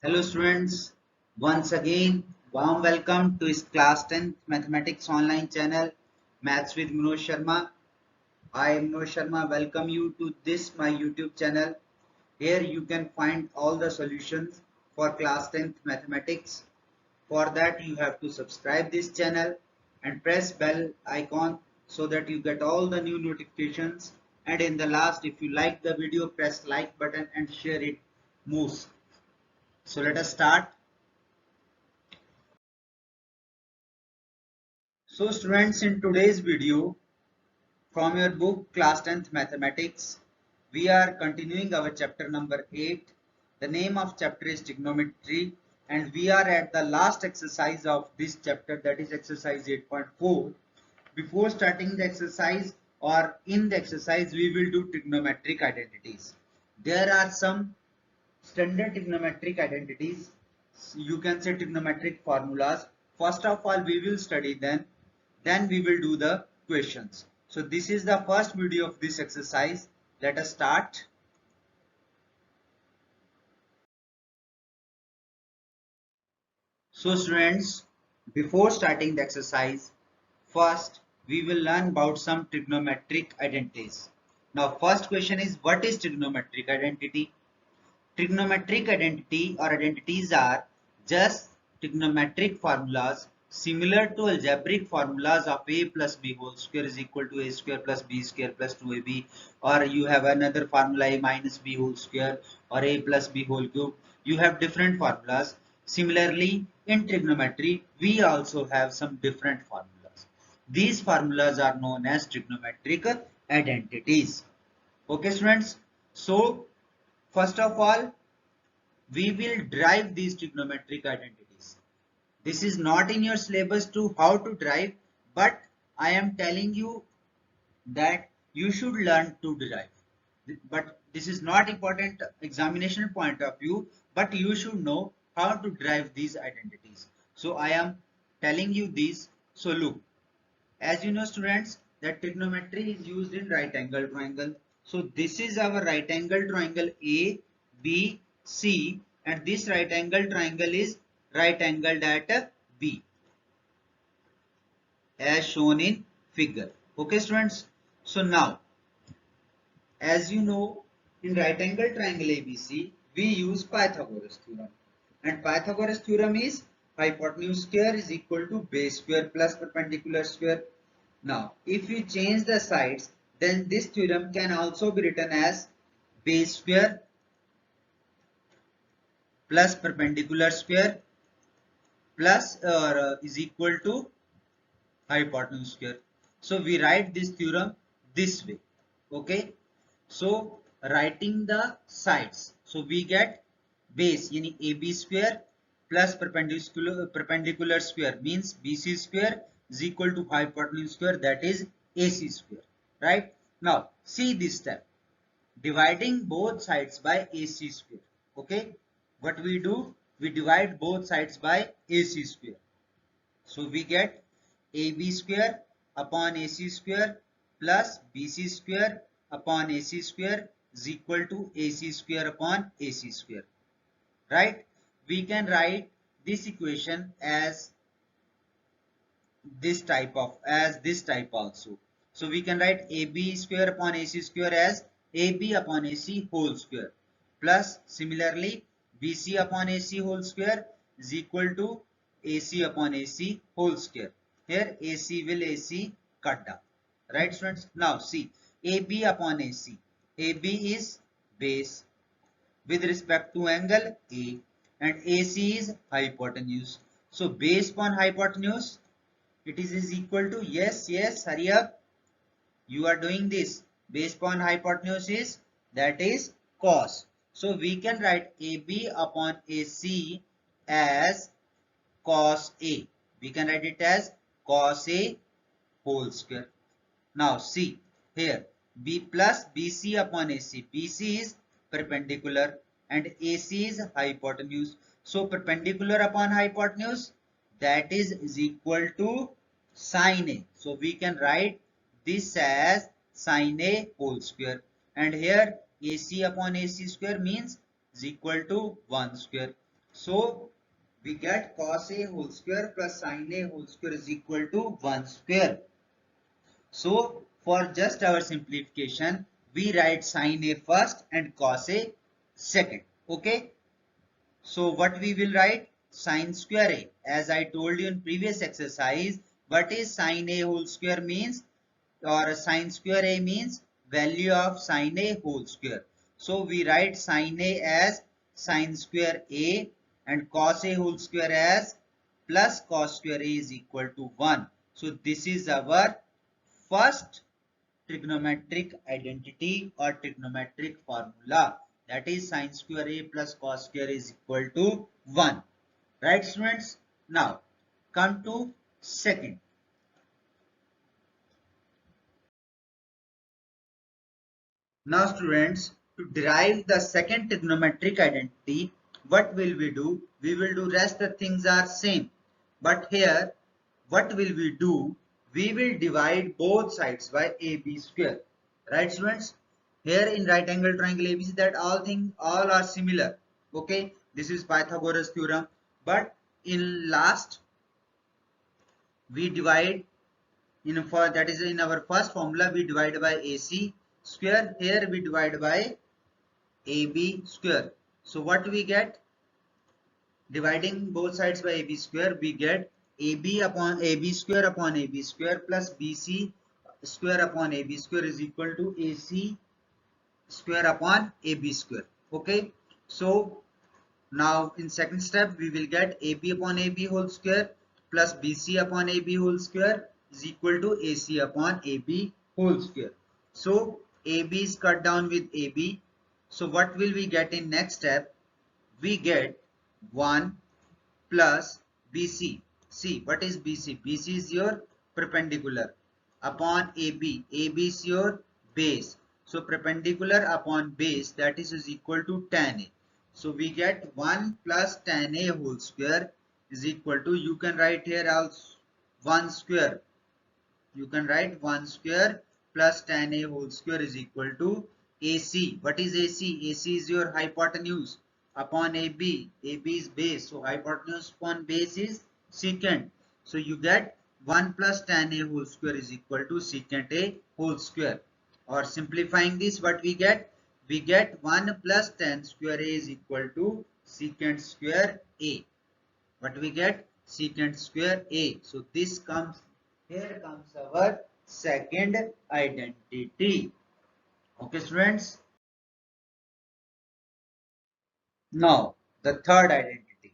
Hello students, once again warm welcome to his class 10th mathematics online channel Maths with Manoj Sharma. I am Manoj Sharma, welcome you to this my YouTube channel. Here you can find all the solutions for class 10th mathematics. For that you have to subscribe this channel and press bell icon so that you get all the new notifications, and in the last, if you like the video, press like button and share it most. So let us start. So students, in today's video from your book class 10th mathematics, we are continuing our chapter number 8. The name of chapter is trigonometry, and we are at the last exercise of this chapter, that is exercise 8.4. Before starting the exercise, or in the exercise, we will do trigonometric identities. There are some standard trigonometric identities, you can say trigonometric formulas. First of all we will study them, then we will do the questions. So this is the first video of this exercise. Let us start. So students, before starting the exercise, first we will learn about some trigonometric identities. Now first question is, what is trigonometric identity? Trigonometric identity or identities are just trigonometric formulas similar to algebraic formulas of a plus b whole square is equal to a square plus b square plus 2ab, or you have another formula a minus b whole square or a plus b whole cube. You have different formulas. Similarly, in trigonometry, we also have some different formulas. These formulas are known as trigonometric identities. Okay, students. So, first of all, we will derive these trigonometric identities. This is not in your syllabus to how to derive, but I am telling you that you should learn to derive. But this is not important examination point of view, but you should know how to derive these identities. So I am telling you this. So look, as you know students, that trigonometry is used in right angle triangle. So this is our right angle triangle A, B, C, and this right angle triangle is right angled at B as shown in figure. Okay students. So now, as you know, in right angle triangle ABC, we use Pythagoras theorem. And Pythagoras theorem is hypotenuse square is equal to base square plus perpendicular square. Now, if we change the sides, then this theorem can also be written as base square plus perpendicular square plus is equal to hypotenuse square. So we write this theorem this way. Okay. So writing the sides. So we get base yani AB square plus perpendicular square means BC square is equal to hypotenuse square, that is AC square. Right. Now see this step. Dividing both sides by AC square. Okay. What we do? We divide both sides by AC square. So we get AB square upon AC square plus BC square upon AC square is equal to AC square upon AC square. Right? We can write this equation as this type also. So we can write AB square upon AC square as AB upon AC whole square plus similarly BC upon AC whole square is equal to AC upon AC whole square. Here AC will AC cut down. Right students? Now see, AB upon AC. AB is base with respect to angle A, and AC is hypotenuse. So base upon hypotenuse, it is equal to, yes, hurry up, you are doing this, base upon hypotenuse is, that is cos. So we can write AB upon AC as cos A. We can write it as cos A whole square. Now see here, B plus BC upon AC. BC is perpendicular and AC is hypotenuse. So perpendicular upon hypotenuse, that is equal to sine A. So we can write this as sine A whole square. And here AC upon AC square means is equal to 1 square. So we get cos a whole square plus sin a whole square is equal to 1 square. So for just our simplification, we write sin a first and cos a second. Okay. So what we will write? Sin square a. As I told you in previous exercise, what is sin a whole square means? Or sin square a means value of sin a whole square. So we write sin a as sin square a and cos a whole square as plus cos square a is equal to 1. So this is our first trigonometric identity or trigonometric formula, that is sin square a plus cos square is equal to 1. Right, students? Now come to second. Now students, to derive the second trigonometric identity, what will we do? We will do rest the things are same. But here, what will we do? We will divide both sides by AB square. Right students? Here in right angle triangle ABC, that all are similar. Okay, this is Pythagoras theorem. But in last, we divide for that is in our first formula we divide by AC square. Here we divide by AB square. So what we get? Dividing both sides by AB square, we get AB upon AB square upon AB square plus BC square upon AB square is equal to AC square upon AB square. Okay. So now in second step we will get AB upon AB whole square plus BC upon AB whole square is equal to AC upon AB whole square. So AB is cut down with AB. So what will we get in next step? We get 1 plus BC. See what is BC? BC is your perpendicular upon AB. AB is your base. So perpendicular upon base, that is equal to tan A. So we get 1 plus tan A whole square is equal to, you can write here also 1 square. You can write 1 square plus tan A whole square is equal to AC. What is AC? AC is your hypotenuse upon AB. AB is base. So hypotenuse upon base is secant. So you get 1 plus tan A whole square is equal to secant A whole square. Or simplifying this, what we get? We get 1 plus tan square A is equal to secant square A. What we get? Secant square A. So this comes, here comes our second identity. Okay students. Now the third identity.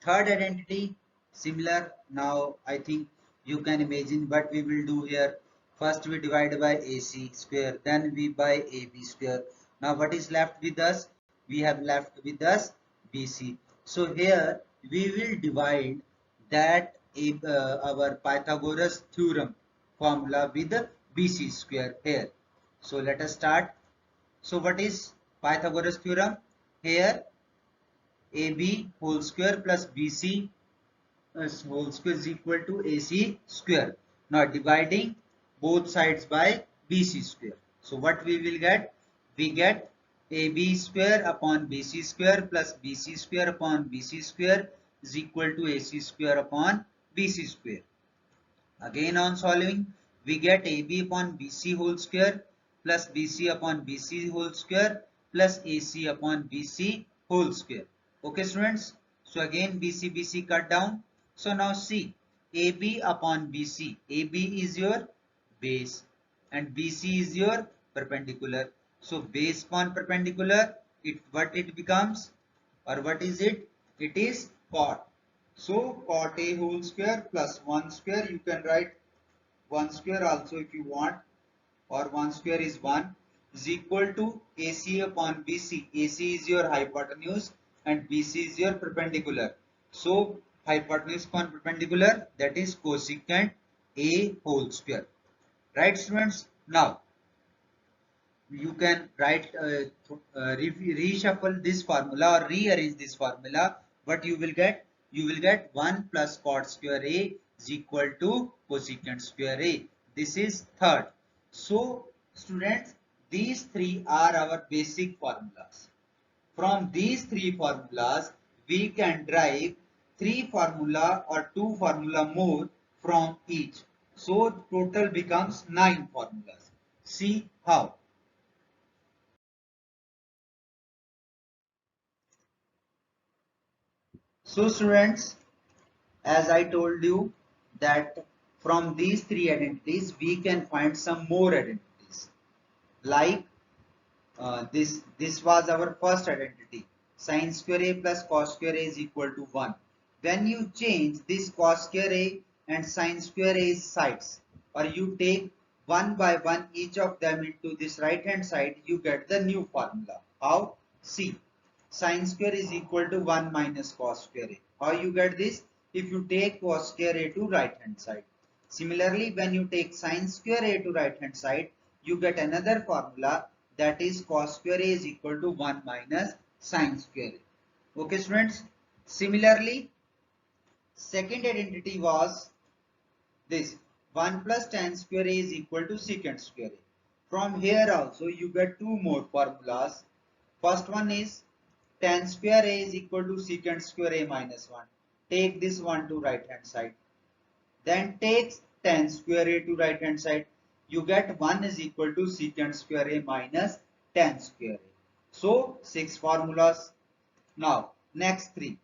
Third identity similar. Now I think you can imagine what we will do here. First we divide by AC square, then we by AB square. Now what is left with us? We have left with us BC. So here we will divide that our Pythagoras theorem formula with BC square here. So let us start. So what is Pythagoras theorem? Here AB whole square plus BC whole square is equal to AC square. Now dividing both sides by BC square. So what we will get? We get AB square upon BC square plus BC square upon BC square is equal to AC square upon BC square. Again on solving, we get AB upon BC whole square plus BC upon BC whole square plus AC upon BC whole square. Okay students, so again BC cut down. So now see, AB upon BC, AB is your base and BC is your perpendicular. So base upon perpendicular, what it becomes, or what is it? It is cot. So cot A whole square plus 1 square, you can write 1 square also if you want, or 1 square is 1, is equal to AC upon BC. AC is your hypotenuse and BC is your perpendicular. So hypotenuse upon perpendicular, that is cosecant A whole square. Right students? Now you can write reshuffle this formula or rearrange this formula. What you will get? You will get 1 plus cot square A is equal to cosecant square A. This is third. So students, these three are our basic formulas. From these three formulas we can derive 3 formula or 2 formula more from each. So total becomes 9 formulas. See how. So students, as I told you that from these 3 identities we can find some more identities. Like this was our first identity. Sin square a plus cos square a is equal to 1. When you change this cos square a and sin square a sides, or you take one by one each of them into this right hand side, you get the new formula. How? See, sin square is equal to 1 minus cos square a. How you get this? If you take cos square a to right hand side. Similarly, when you take sin square a to right hand side, you get another formula, that is cos square a is equal to 1 minus sin square a. Okay students. Similarly, second identity was this 1 plus tan square a is equal to secant square a. From here also you get two more formulas. First one is tan square a is equal to secant square a minus 1. Take this one to right hand side. Then take tan square a to right hand side. You get 1 is equal to secant square a minus tan square a. So 6 formulas. Now next 3.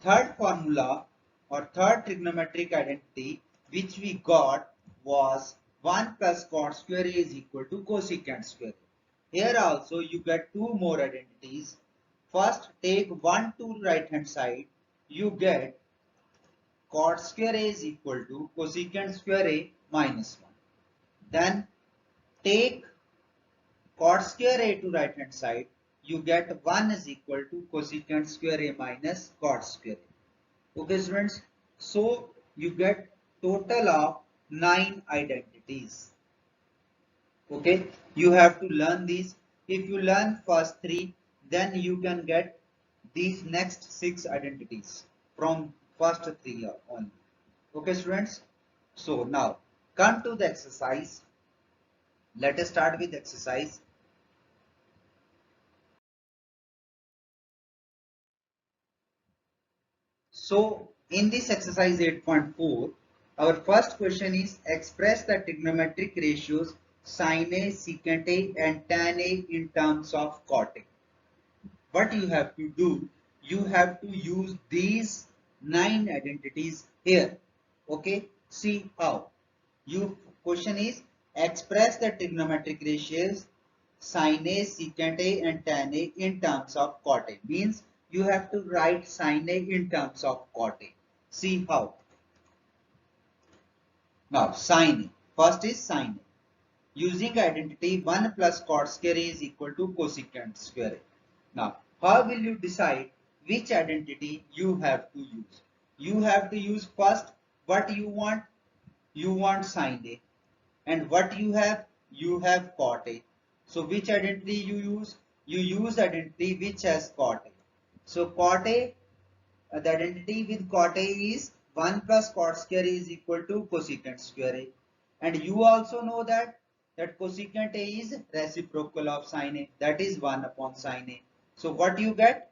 Third formula or third trigonometric identity which we got was 1 plus cot square a is equal to cosecant square a. Here also you get two more identities. First take 1 to right hand side. You get cot square a is equal to cosecant square a minus 1. Then take cot square a to right hand side. You get 1 is equal to cosecant square a minus cot square a. Okay students, so you get total of 9 identities. Okay, you have to learn these. If you learn first 3, then you can get these next 6 identities from first 3 only. Okay students, so now come to the exercise. Let us start with exercise. So in this exercise 8.4, our first question is express the trigonometric ratios sin A, secant A and tan A in terms of cot A. What you have to do, you have to use these 9 identities here. Okay, see how. You question is express the trigonometric ratios sin A, secant A and tan A in terms of cot A. Means you have to write sin A in terms of cot A. See how. Now sin A. First is sin A. Using identity 1 plus cot square A is equal to cosecant square A. Now how will you decide which identity you have to use? You have to use first what you want. You want sin A. And what you have cot A. So which identity you use? You use identity which has cot A. So cot A, the identity with cot A is 1 plus cot square is equal to cosecant square A. And you also know that cosecant A is reciprocal of sin A, that is 1 upon sin A. So what you get?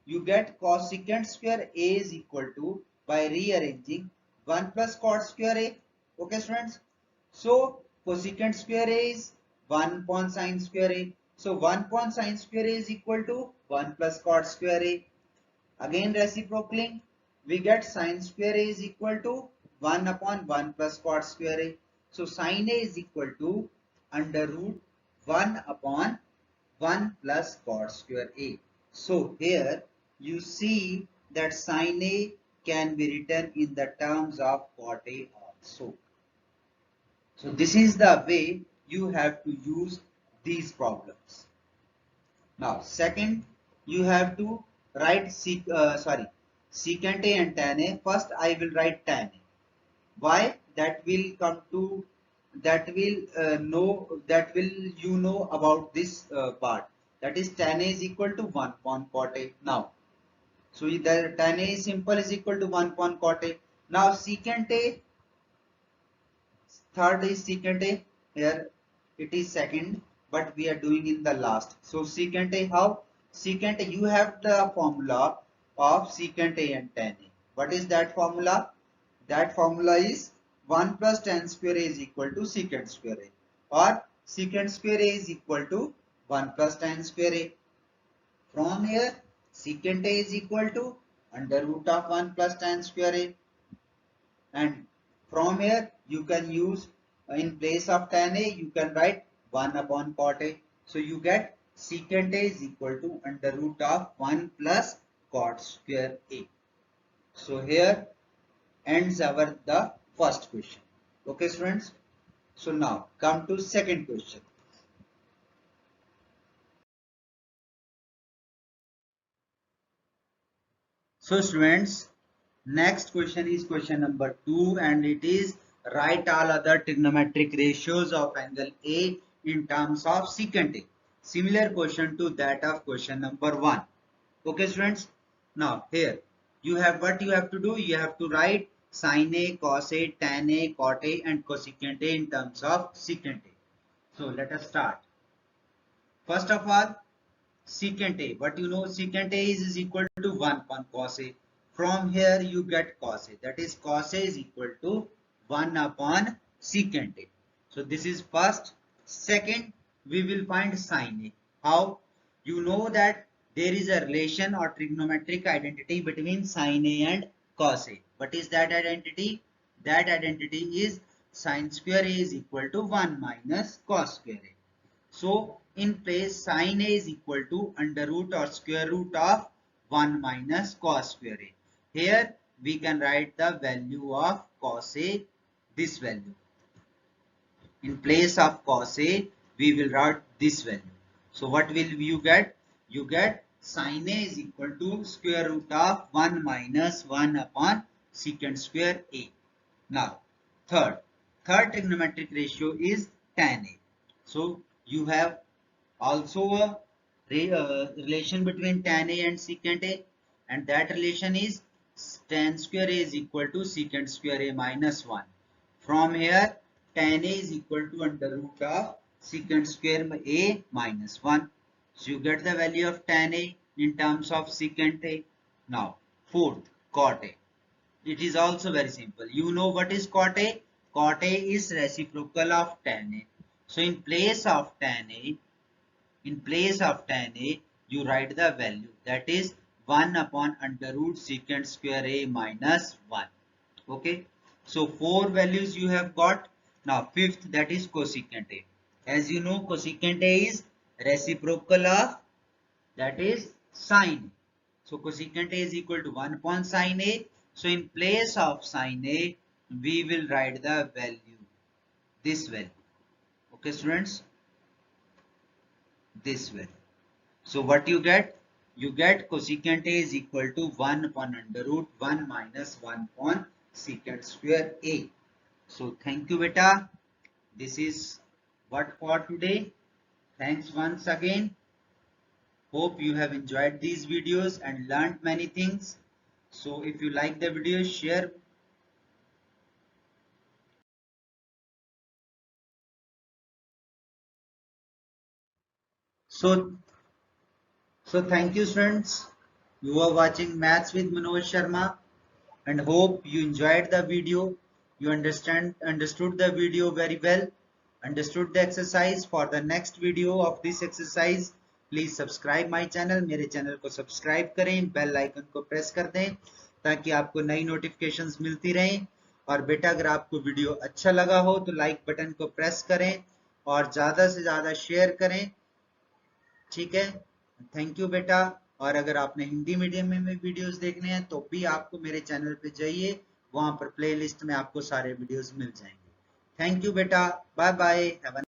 You get cosecant square A is equal to, by rearranging, 1 plus cot square A. Okay students, so cosecant square A is 1 upon sin square A. So 1 upon sin square A is equal to 1 plus cot square A. Again reciprocaling, we get sin square A is equal to 1 upon 1 plus cot square A. So sin A is equal to under root 1 upon 1 plus cot square A. So here you see that sin A can be written in the terms of cot A also. So this is the way you have to use these problems. Now second, you have to write secant A and tan A. First I will write tan A. Why? That will come to, that will you know about this part. That is tan A is equal to 1 upon cot A. Now, so the tan A is simple is equal to 1 upon cot A. Now secant A, third is secant A. Here it is second, but we are doing in the last. So secant A how? secant, you have the formula of secant A and tan A. What is that formula? That formula is 1 plus tan square A is equal to secant square A, or secant square A is equal to 1 plus tan square A. From here, secant A is equal to under root of 1 plus tan square A, and from here you can use in place of tan A you can write 1 upon cot A. So you get secant A is equal to under root of 1 plus cot square A. So here ends our the first question. Okay students. So now come to second question. So students, next question is question number 2, and it is write all other trigonometric ratios of angle A in terms of secant A. Similar question to that of question number 1. Okay students, now here you have what you have to do, you have to write sin A, cos A, tan A, cot A and cosecant A in terms of secant A. So let us start. First of all, secant A. But you know secant A is equal to 1 upon cos A. From here you get cos A. That is cos A is equal to 1 upon secant A. So this is first. Second, we will find sin A. How? You know that there is a relation or trigonometric identity between sin A and cos A. What is that identity? That identity is sin square A is equal to 1 minus cos square A. So in place sin A is equal to under root or square root of 1 minus cos square A. Here we can write the value of cos A, this value. In place of cos A, we will write this value. So what will you get? You get sin A is equal to square root of 1 minus 1 upon secant square A. Now, third trigonometric ratio is tan A. So you have also a relation between tan A and secant A, and that relation is tan square A is equal to secant square A minus 1. From here, tan A is equal to under root of secant square A minus 1. So you get the value of tan A in terms of secant A. Now, fourth, cot A. It is also very simple. You know what is cot A? Cot A is reciprocal of tan A. So in place of tan A, you write the value, that is 1 upon under root secant square A minus 1. Okay. So 4 values you have got. Now fifth, that is cosecant A. As you know, cosecant A is reciprocal of, that is sin A. So cosecant A is equal to 1 upon sin A. So in place of sin A, we will write the value, this value. Okay students, this value. So what you get? You get cosecant A is equal to 1 upon under root 1 minus 1 upon secant square A. So thank you beta. This is what for today. Thanks once again. Hope you have enjoyed these videos and learned many things. So if you like the video, share. So thank you friends. You are watching Maths with Manoj Sharma, and hope you enjoyed the video. You understood the video very well, understood the exercise. For the next video of this exercise, please subscribe my channel. मेरे channel को subscribe करें, bell icon को press कर दें ताकि आपको नई notifications मिलती रहें। और बेटा अगर आपको वीडियो अच्छा लगा हो तो लाइक बटन को प्रेस करें और ज़्यादा से ज़्यादा शेयर करें। ठीक है, थैंक यू बेटा। और अगर आपने हिंदी मीडियम में वीडियोस देखने हैं तो भी आपको मेरे चैनल पे जाइए, वहां पर प्लेलिस्ट में आपको सारे वीडियोस मिल जाएंगे। थैंक यू बेटा, बाय बाय, हैव अ